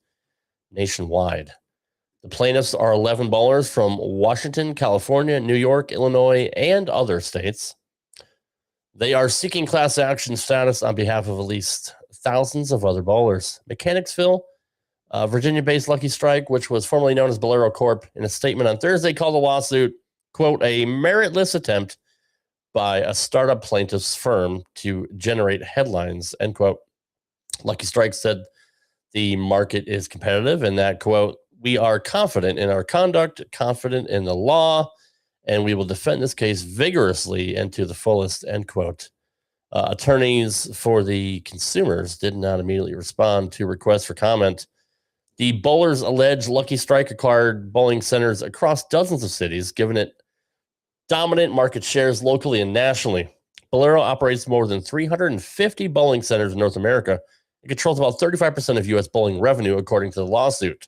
Speaker 2: nationwide. The plaintiffs are 11 bowlers from Washington, California, New York, Illinois, and other states. They are seeking class action status on behalf of at least thousands of other bowlers. Mechanicsville, Virginia-based Lucky Strike, which was formerly known as Bowlero Corp., in a statement on Thursday called the lawsuit, quote, a meritless attempt by a startup plaintiff's firm to generate headlines, end quote. Lucky Strike said the market is competitive and that, quote, we are confident in our conduct, confident in the law, and we will defend this case vigorously and to the fullest, end quote. Attorneys for the consumers did not immediately respond to requests for comment. The bowlers allege Lucky Strike acquired bowling centers across dozens of cities, giving it dominant market shares locally and nationally. Bowlero operates more than 350 bowling centers in North America. It controls about 35% of U.S. bowling revenue, according to the lawsuit.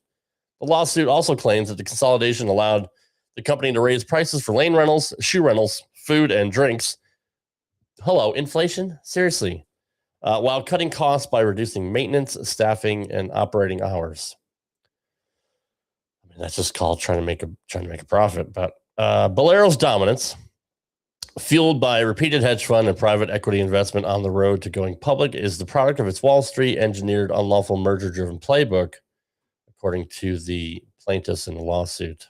Speaker 2: The lawsuit also claims that the consolidation allowed the company to raise prices for lane rentals, shoe rentals, food, and drinks. Hello, inflation? Seriously. While cutting costs by reducing maintenance, staffing, and operating hours. I mean, that's just called trying to make a profit. But Bowlero's dominance, fueled by repeated hedge fund and private equity investment on the road to going public, is the product of its Wall Street engineered unlawful merger-driven playbook, according to the plaintiffs in the lawsuit.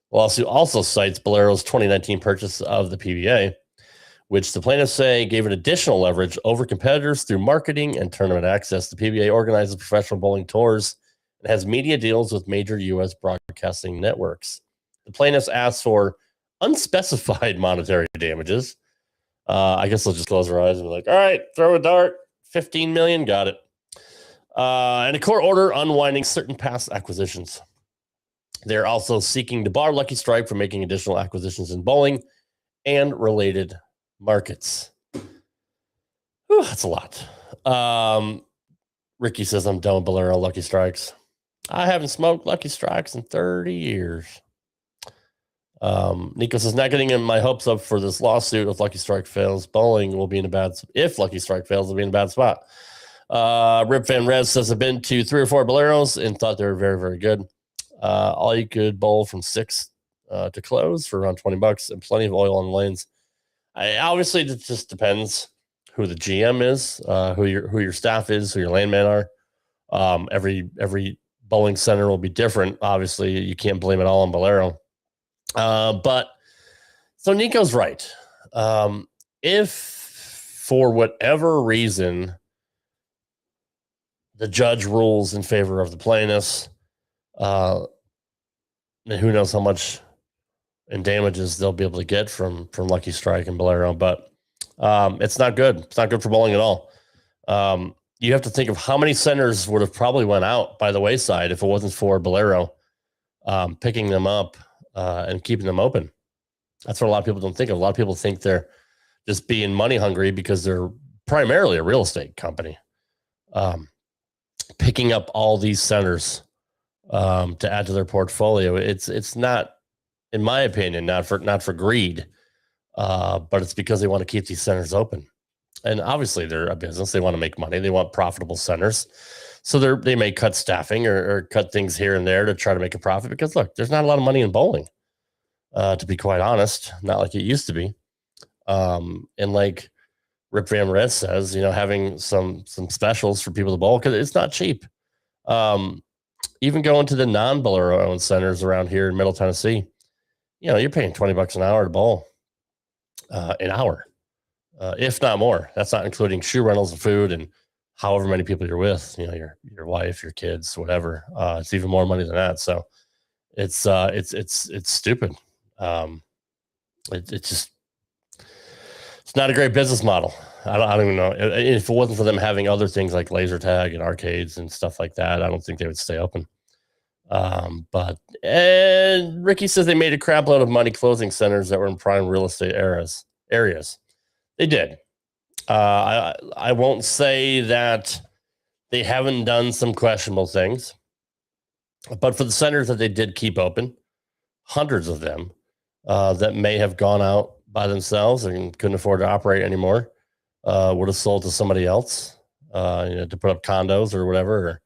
Speaker 2: The lawsuit also cites Bowlero's 2019 purchase of the PBA, which the plaintiffs say gave it additional leverage over competitors through marketing and tournament access. The PBA organizes professional bowling tours and has media deals with major U.S. broadcasting networks. The plaintiffs asked for unspecified monetary damages. I guess they'll just close their eyes and be like, all right, throw a dart, 15 million, got it. And a court order unwinding certain past acquisitions. They're also seeking to bar Lucky Strike from making additional acquisitions in bowling and related markets. Whew, that's a lot. Ricky says, I'm done with Bowlero Lucky Strikes. I haven't smoked Lucky Strikes in 30 years. Nico says, not getting my hopes up for this lawsuit. If Lucky Strike fails, bowling will be in a bad spot. If Lucky Strike fails, it'll be in a bad spot. Rip Van Rez says, I've been to 3 or 4 Bowleros and thought they were very, very good. All you could bowl from 6 to close for around $20 and plenty of oil on the lanes. Obviously, it just depends who the GM is, who your staff is, who your landmen are. Every bowling center will be different. Obviously, you can't blame it all on Bowlero. But So Nico's right. If for whatever reason the judge rules in favor of the plaintiffs, who knows how much in damages they'll be able to get from Lucky Strike and Bowlero, but it's not good. It's not good for bowling at all. You have to think of how many centers would have probably went out by the wayside if it wasn't for Bowlero picking them up and keeping them open. That's what a lot of people don't think of. A lot of people think they're just being money hungry because they're primarily a real estate company, picking up all these centers to add to their portfolio. It's not, in my opinion, not for greed, but it's because they want to keep these centers open. And obviously they're a business. They want to make money. They want profitable centers. So they may cut staffing or cut things here and there to try to make a profit because, look, there's not a lot of money in bowling, to be quite honest, not like it used to be. And like Rip Van Red says, having some specials for people to bowl because it's not cheap. Even going to the non-Bowlero owned centers around here in Middle Tennessee, you're paying $20 an hour to bowl, an hour, if not more. That's not including shoe rentals and food and however many people you're with, your wife, your kids, whatever. It's even more money than that. So it's stupid. It's not a great business model. I don't even know if it wasn't for them having other things like laser tag and arcades and stuff like that. I don't think they would stay open. But Ricky says they made a crap load of money closing centers that were in prime real estate areas. They did. I won't say that they haven't done some questionable things, but for the centers that they did keep open, hundreds of them that may have gone out by themselves and couldn't afford to operate anymore, would have sold to somebody else, to put up condos or whatever, or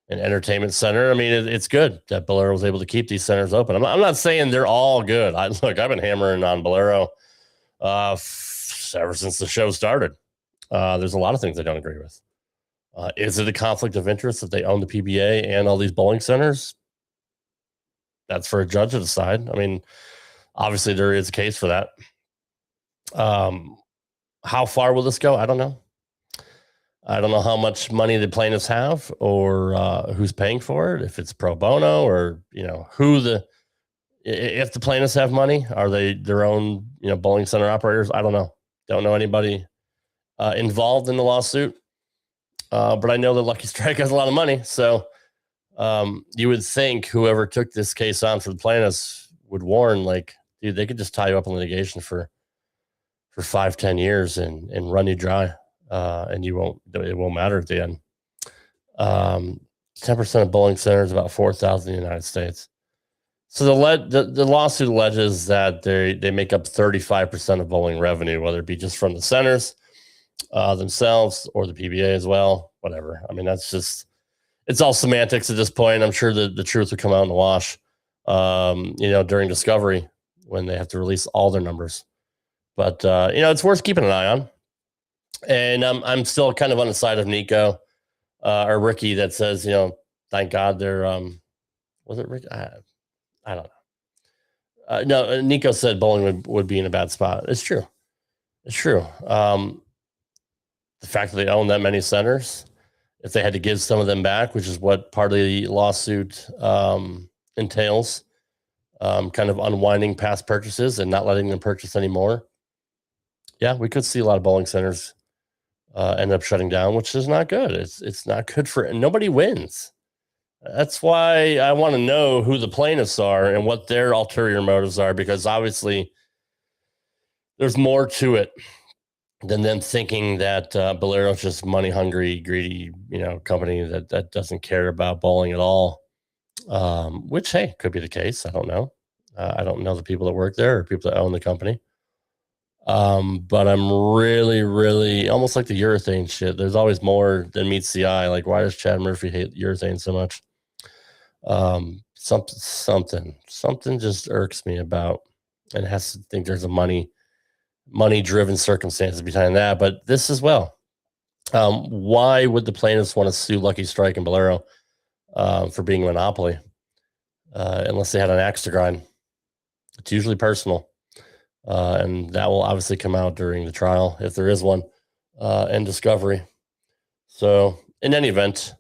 Speaker 2: an entertainment center. I mean, it's good that Bowlero was able to keep these centers open. I'm not saying they're all good. I've been hammering on Bowlero ever since the show started. There's a lot of things I don't agree with. Is it a conflict of interest that they own the PBA and all these bowling centers? That's for a judge to decide. I mean, obviously there is a case for that. How far will this go? I don't know. I don't know how much money the plaintiffs have or who's paying for it. If it's pro bono or, if the plaintiffs have money, are they their own, bowling center operators? I don't know. Don't know anybody involved in the lawsuit. But I know that Lucky Strike has a lot of money. So you would think whoever took this case on for the plaintiffs would warn, like, dude, they could just tie you up in litigation for 5-10 years and run you dry. And it won't matter at the end. 10% of bowling centers, about 4,000 in the United States. So the lawsuit alleges that they make up 35% of bowling revenue, whether it be just from the centers themselves or the PBA as well, whatever. I mean, it's all semantics at this point. I'm sure the truth will come out in the wash, during discovery when they have to release all their numbers. But, it's worth keeping an eye on. And I'm still kind of on the side of Nico or Ricky that says, thank God they're, was it Rick? I don't know. No, Nico said bowling would be in a bad spot. It's true. It's true. The fact that they own that many centers, if they had to give some of them back, which is what part of the lawsuit entails, kind of unwinding past purchases and not letting them purchase anymore. Yeah, we could see a lot of bowling centers end up shutting down, which is not good. It's not good for nobody wins. That's why I want to know who the plaintiffs are and what their ulterior motives are, because obviously there's more to it than them thinking that Bowlero is just money hungry, greedy, company that doesn't care about bowling at all. Which, hey, could be the case. I don't know. I don't know the people that work there or people that own the company. But I'm really, really almost like the urethane shit. There's always more than meets the eye. Like, why does Chad Murphy hate urethane so much? Something just irks me about, and has to think there's a money driven circumstances behind that. But this as well. Why would the plaintiffs want to sue Lucky Strike and Bowlero for being a monopoly? Unless they had an axe to grind. It's usually personal. And that will obviously come out during the trial, if there is one, and discovery. So in any event,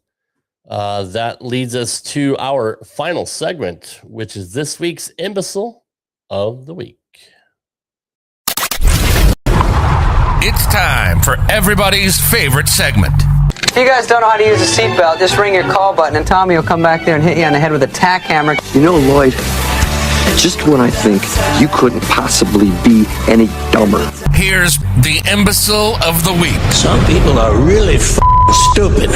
Speaker 2: that leads us to our final segment, which is this week's Imbecile of the Week.
Speaker 1: It's time for everybody's favorite segment.
Speaker 10: If you guys don't know how to use a seatbelt, just ring your call button and Tommy will come back there and hit you on the head with a tack hammer.
Speaker 11: You know, Lloyd, just when I think you couldn't possibly be any dumber.
Speaker 1: Here's the Imbecile of the Week.
Speaker 12: Some people are really stupid.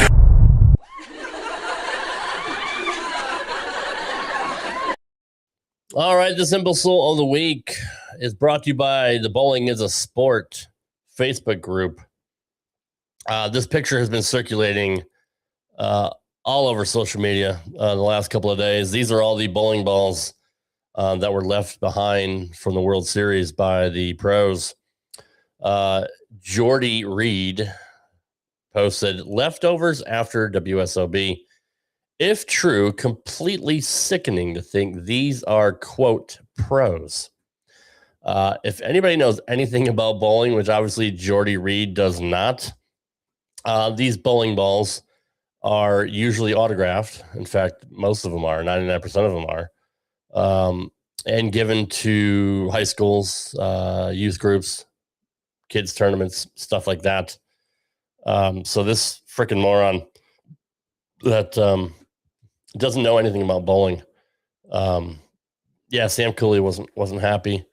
Speaker 2: All right, this Imbecile of the Week is brought to you by the Bowling is a Sport Facebook group. This picture has been circulating all over social media the last couple of days. These are all the bowling balls that were left behind from the World Series by the pros. Jordy Reed posted leftovers after WSOB. If true, completely sickening to think these are, quote, pros. If anybody knows anything about bowling, which obviously Jordy Reed does not, these bowling balls are usually autographed. In fact, most of them are, 99% of them are, and given to high schools, youth groups, kids tournaments, stuff like that. So this freaking moron that doesn't know anything about bowling. Sam Cooley wasn't happy.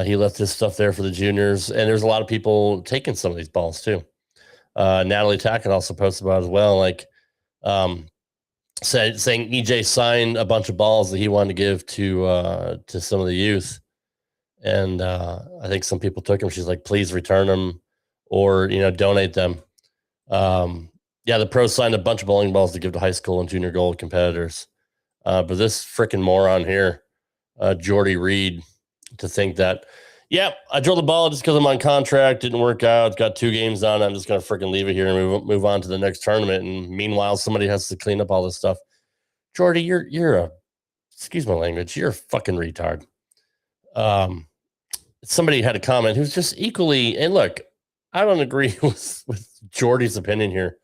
Speaker 2: He left his stuff there for the juniors, and there's a lot of people taking some of these balls too. Natalie Tackett also posted about it as well, saying EJ signed a bunch of balls that he wanted to give to some of the youth, and I think some people took them. She's like, please return them or donate them. The pros signed a bunch of bowling balls to give to high school and junior gold competitors, but this freaking moron here, Jordy Reed, to think that, I drilled the ball just because I'm on contract, didn't work out, got 2 games on it, I'm just going to freaking leave it here and move on to the next tournament. And meanwhile, somebody has to clean up all this stuff. Jordy, you're a, excuse my language, you're a fucking retard. Somebody had a comment who's just equally, and look, I don't agree with Jordy's opinion here,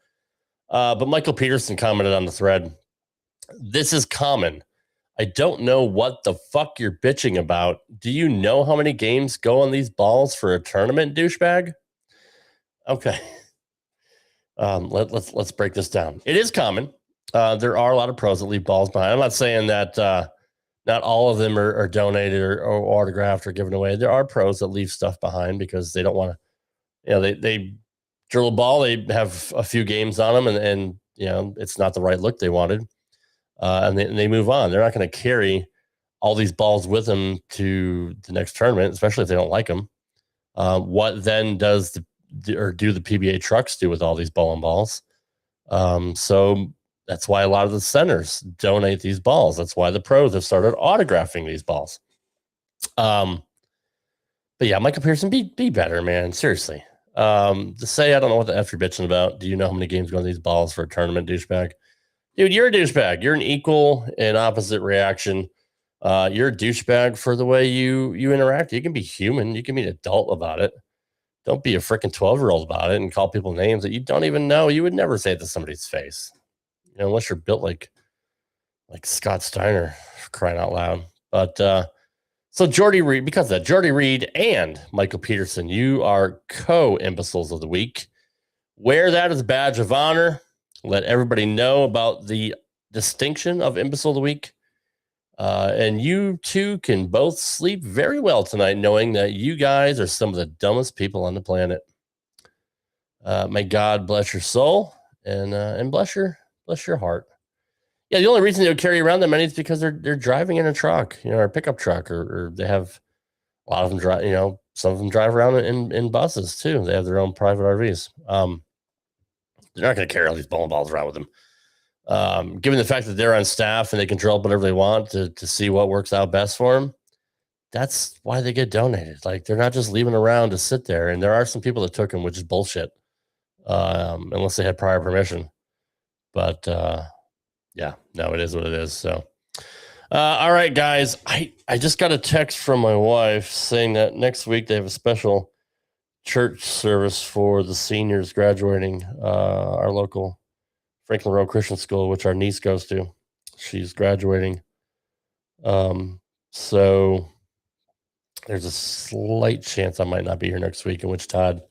Speaker 2: but Michael Peterson commented on the thread, this is common. I don't know what the fuck you're bitching about. Do you know how many games go on these balls for a tournament, douchebag? Okay. Let's break this down. It is common. There are a lot of pros that leave balls behind. I'm not saying that not all of them are donated or autographed or given away. There are pros that leave stuff behind because they don't want to, they drill a ball, they have a few games on them and it's not the right look they wanted. And they move on. They're not going to carry all these balls with them to the next tournament, especially if they don't like them. What then does do the PBA trucks do with all these bowling balls? So that's why a lot of the centers donate these balls. That's why the pros have started autographing these balls. But yeah, Michael Pearson, be better, man. Seriously. To say I don't know what the F you're bitching about. Do you know how many games go on these balls for a tournament, douchebag? Dude, you're a douchebag. You're an equal and opposite reaction. You're a douchebag for the way you interact. You can be human. You can be an adult about it. Don't be a freaking 12-year-old about it and call people names that you don't even know. You would never say it to somebody's face, unless you're built like Scott Steiner, for crying out loud. But so Jordy Reed, because of that, Jordy Reed and Michael Peterson, you are co-imbeciles of the week. Wear that as a badge of honor. Let everybody know about the distinction of Imbecile of the Week. And you two can both sleep very well tonight, knowing that you guys are some of the dumbest people on the planet. May God bless your soul and bless your heart. Yeah, the only reason they would carry around that many is because they're driving in a truck, or a pickup truck, or they have a lot of them drive. Some of them drive around in buses too. They have their own private RVs. They're not going to carry all these bowling balls around with them. Given the fact that they're on staff and they can drill up whatever they want to see what works out best for them, that's why they get donated. Like, they're not just leaving around to sit there. And there are some people that took them, which is bullshit, unless they had prior permission. But yeah, no, it is what it is. So All right, guys. I just got a text from my wife saying that next week they have a special church service for the seniors graduating our local Franklin Road Christian School, which our niece goes to. She's graduating. So there's a slight chance I might not be here next week, in which Todd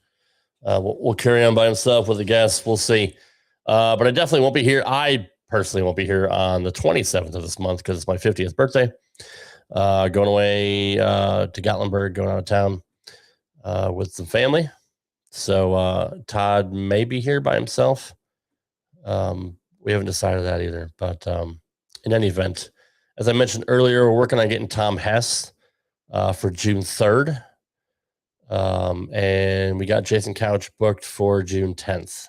Speaker 2: will carry on by himself with the guests. We'll see. But I definitely won't be here. I personally won't be here on the 27th of this month because it's my 50th birthday. Going away to Gatlinburg, going out of town with some family. So Todd may be here by himself. We haven't decided that either. But in any event, as I mentioned earlier, we're working on getting Tom Hess for June 3rd. And we got Jason Couch booked for June 10th.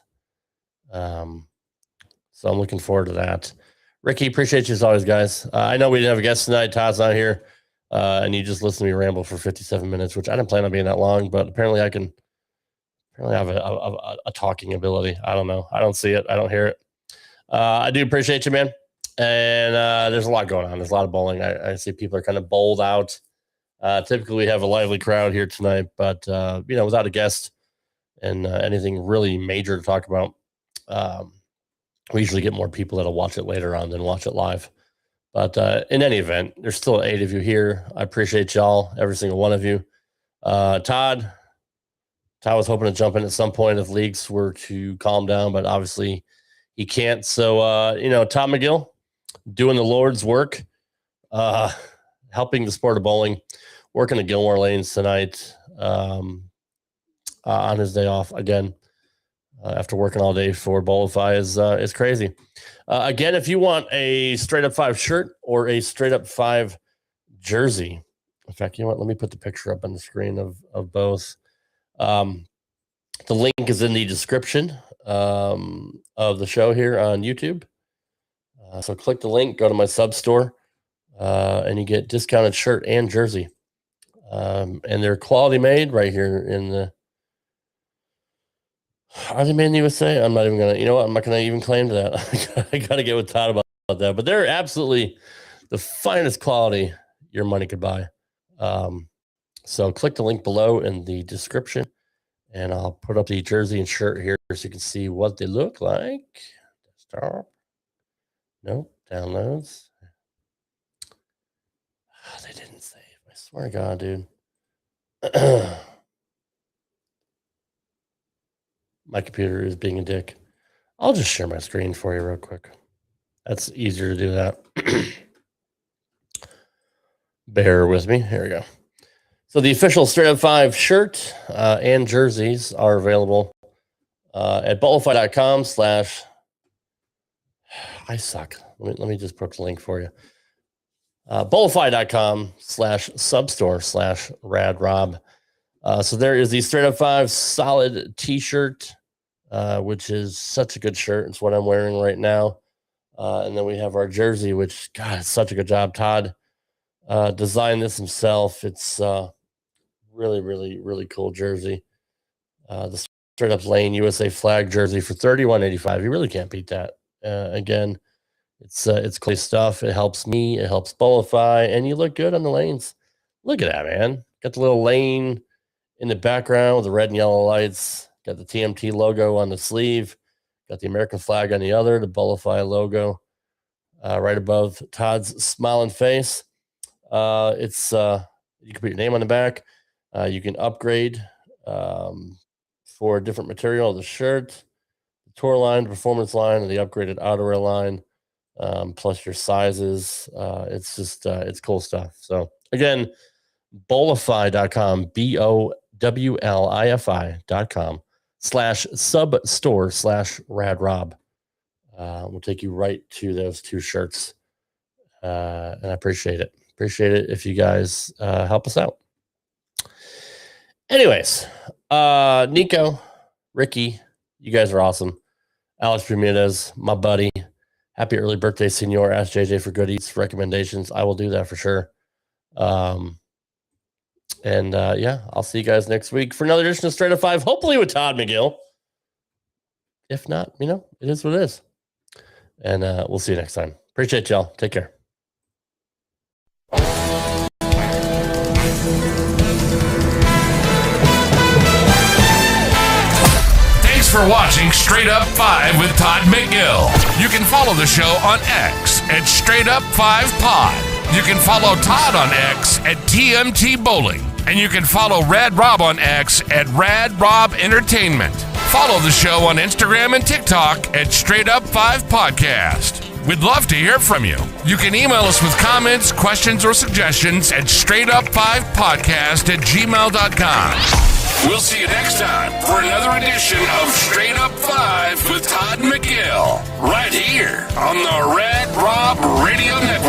Speaker 2: So I'm looking forward to that. Ricky, appreciate you as always, guys. I know we didn't have a guest tonight. Todd's not here. And you just listened to me ramble for 57 minutes, which I didn't plan on being that long, but apparently I have a talking ability. I don't know. I don't see it. I don't hear it. I do appreciate you, man. And there's a lot going on. There's a lot of bowling. I see people are kind of bowled out. Typically we have a lively crowd here tonight, but without a guest and anything really major to talk about, we usually get more people that'll watch it later on than watch it live. But in any event, there's still 8 of you here. I appreciate y'all, every single one of you. Todd was hoping to jump in at some point if leagues were to calm down, but obviously he can't. So, Todd McGill doing the Lord's work, helping the sport of bowling, working at Gilmore Lanes tonight on his day off again. After working all day for Bowlify is crazy. Again, if you want a straight up 5 shirt or a straight up 5 jersey, in fact, you know what? Let me put the picture up on the screen of both. The link is in the description of the show here on YouTube. So click the link, go to my sub store, and you get discounted shirt and jersey. And they're quality made right here in the. Are they made in the USA? I'm not even going to, I'm not going to even claim to that. I got to get with Todd about that. But they're absolutely the finest quality your money could buy. So click the link below in the description, and I'll put up the jersey and shirt here so you can see what they look like. Desktop. Nope. Downloads. They didn't save. I swear to God, dude. My computer is being a dick. I'll just share my screen for you real quick. That's easier to do that. Bear with me. Here we go. So the official Straight Up 5 shirt and jerseys are available at bowlify.com/ I suck. Let me just put the link for you. Bowlify.com /substore /radrob. So there is the Straight Up 5 solid t-shirt, which is such a good shirt. It's what I'm wearing right now. And then we have our jersey, which, God, it's such a good job. Todd designed this himself. It's really, really, really cool jersey. The Straight Up Lane USA flag jersey for $31.85. You really can't beat that. Again, it's cool stuff. It helps me. It helps Bowlify, and you look good on the lanes. Look at that, man. Got the little lane in the background with the red and yellow lights. Got the TMT logo on the sleeve. Got the American flag on the other, the Bowlify logo right above Todd's smiling face. It's you can put your name on the back. You can upgrade for a different material of the shirt, the tour line, the performance line, and the upgraded outerwear line, plus your sizes. It's just it's cool stuff. So again, bowlify.com, BOWLIFI.com /substore /radrob. We'll take you right to those 2 shirts. And I appreciate it. Appreciate it if you guys help us out. Anyways, Nico, Ricky, you guys are awesome. Alex Bermudez, my buddy. Happy early birthday, Senor. Ask JJ for good eats recommendations. I will do that for sure. And I'll see you guys next week for another edition of Straight Up 5, hopefully with Todd McGill. If not, it is what it is. And we'll see you next time. Appreciate y'all. Take care.
Speaker 1: for watching Straight Up 5 with Todd McGill. You can follow the show on X at Straight Up 5 Pod. You can follow Todd on X at TMT Bowling. And you can follow Rad Rob on X at Rad Rob Entertainment. Follow the show on Instagram and TikTok at Straight Up 5 Podcast. We'd love to hear from you. You can email us with comments, questions, or suggestions at straightup5podcast@gmail.com. We'll see you next time for another edition of Straight Up 5 with Todd McGill, right here on the Rad Rob Radio Network.